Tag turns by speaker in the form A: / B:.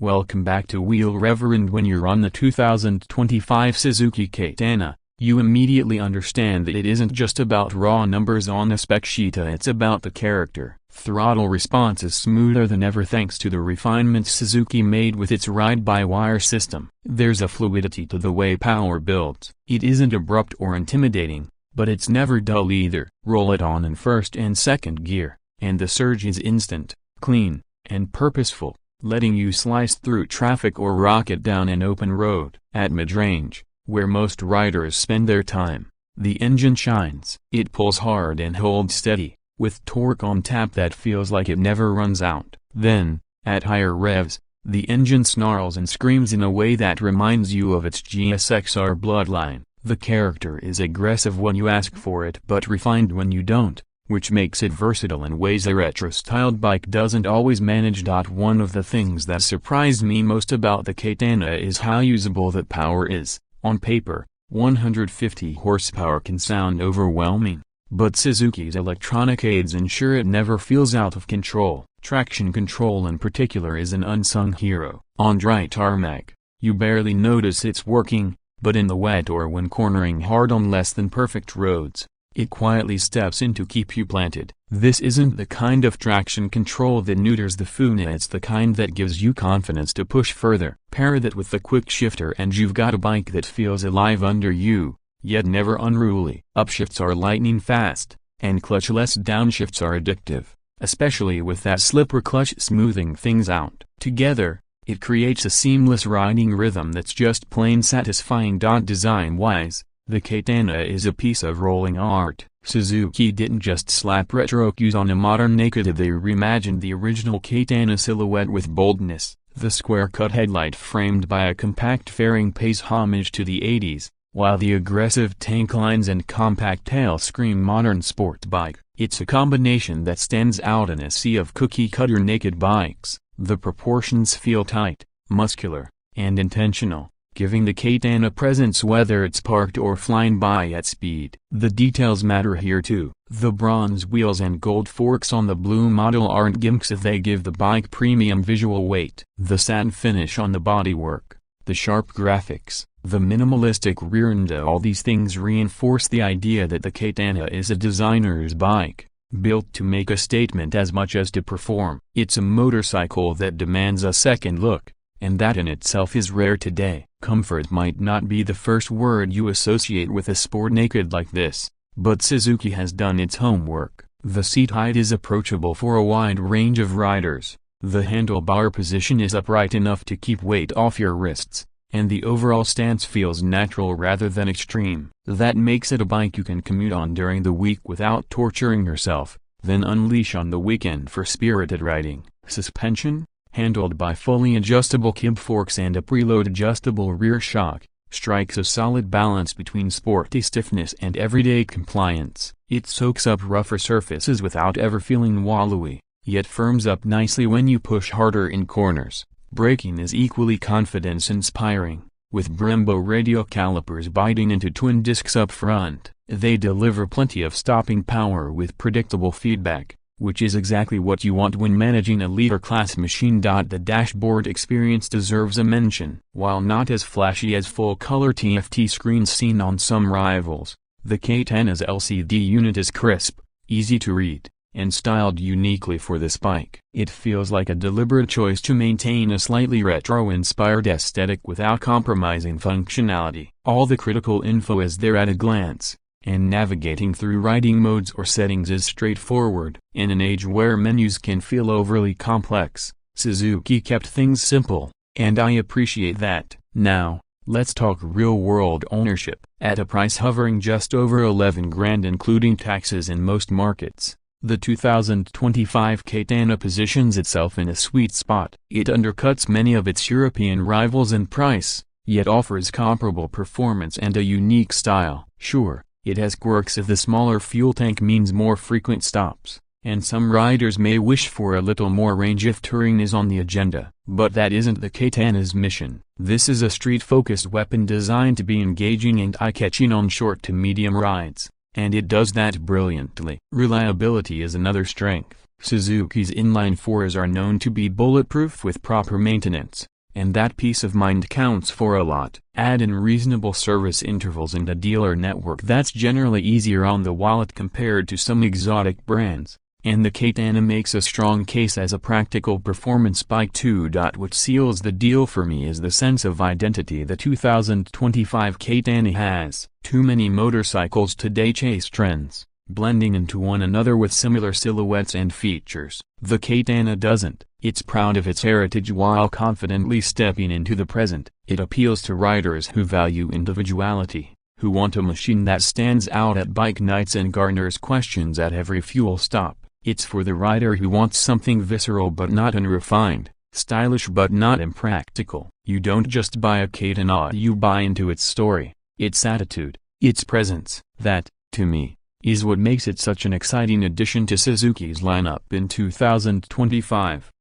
A: Welcome back to Wheel Reverend. When you're on the 2025 Suzuki Katana, you immediately understand that it isn't just about raw numbers on a spec sheet, it's about the character. Throttle response is smoother than ever thanks to the refinements Suzuki made with its ride-by-wire system. There's a fluidity to the way power builds. It isn't abrupt or intimidating, but it's never dull either. Roll it on in first and second gear, and the surge is instant, clean, and purposeful, letting you slice through traffic or rocket down an open road. At mid-range, where most riders spend their time, the engine shines. It pulls hard and holds steady, with torque on tap that feels like it never runs out. Then, at higher revs, the engine snarls and screams in a way that reminds you of its GSXR bloodline. The character is aggressive when you ask for it but refined when you don't, which makes it versatile in ways a retro-styled bike doesn't always manage. One of the things that surprised me most about the Katana is how usable that power is. On paper, 150 horsepower can sound overwhelming, but Suzuki's electronic aids ensure it never feels out of control. Traction control in particular is an unsung hero. On dry tarmac, you barely notice it's working, but in the wet or when cornering hard on less than perfect roads, it quietly steps in to keep you planted. This isn't the kind of traction control that neuters the funa, it's the kind that gives you confidence to push further. Pair that with the quick shifter and you've got a bike that feels alive under you, yet never unruly. Upshifts are lightning fast, and clutchless downshifts are addictive, especially with that slipper clutch smoothing things out. Together, it creates a seamless riding rhythm that's just plain satisfying. Design-wise, the Katana is a piece of rolling art. Suzuki didn't just slap retro cues on a modern naked, they reimagined the original Katana silhouette with boldness. The square-cut headlight framed by a compact fairing pays homage to the 80s, while the aggressive tank lines and compact tail scream modern sport bike. It's a combination that stands out in a sea of cookie-cutter naked bikes. The proportions feel tight, muscular, and intentional, giving the Katana presence whether it's parked or flying by at speed. The details matter here too. The bronze wheels and gold forks on the blue model aren't gimmicks, they give the bike premium visual weight. The satin finish on the bodywork, the sharp graphics, the minimalistic rear end, all these things reinforce the idea that the Katana is a designer's bike, built to make a statement as much as to perform. It's a motorcycle that demands a second look, and that in itself is rare today. Comfort might not be the first word you associate with a sport naked like this, but Suzuki has done its homework. The seat height is approachable for a wide range of riders, the handlebar position is upright enough to keep weight off your wrists, and the overall stance feels natural rather than extreme. That makes it a bike you can commute on during the week without torturing yourself, then unleash on the weekend for spirited riding. Suspension, handled by fully adjustable kib forks and a preload adjustable rear shock, strikes a solid balance between sporty stiffness and everyday compliance. It soaks up rougher surfaces without ever feeling wallowy, yet firms up nicely when you push harder in corners. Braking is equally confidence-inspiring, with Brembo radial calipers biting into twin discs up front. They deliver plenty of stopping power with predictable feedback, which is exactly what you want when managing a leader-class machine. The dashboard experience deserves a mention. While not as flashy as full-color TFT screens seen on some rivals, the Katana's LCD unit is crisp, easy to read, and styled uniquely for this bike. It feels like a deliberate choice to maintain a slightly retro-inspired aesthetic without compromising functionality. All the critical info is there at a glance, and navigating through riding modes or settings is straightforward. In an age where menus can feel overly complex, Suzuki kept things simple, and I appreciate that. Now, let's talk real-world ownership. At a price hovering just over 11 grand including taxes in most markets, the 2025 Katana positions itself in a sweet spot. It undercuts many of its European rivals in price, yet offers comparable performance and a unique style. Sure, it has quirks if the smaller fuel tank means more frequent stops, and some riders may wish for a little more range if touring is on the agenda, but that isn't the Katana's mission. This is a street-focused weapon designed to be engaging and eye-catching on short to medium rides, and it does that brilliantly. Reliability is another strength. Suzuki's inline-fours are known to be bulletproof with proper maintenance, and that peace of mind counts for a lot. Add in reasonable service intervals and a dealer network that's generally easier on the wallet compared to some exotic brands, and the Katana makes a strong case as a practical performance bike too. What seals the deal for me is the sense of identity the 2025 Katana has. Too many motorcycles today chase trends, blending into one another with similar silhouettes and features. The Katana doesn't. It's proud of its heritage while confidently stepping into the present. It appeals to riders who value individuality, who want a machine that stands out at bike nights and garners questions at every fuel stop. It's for the rider who wants something visceral but not unrefined, stylish but not impractical. You don't just buy a Katana, you buy into its story, its attitude, its presence. That, to me, is what makes it such an exciting addition to Suzuki's lineup in 2025.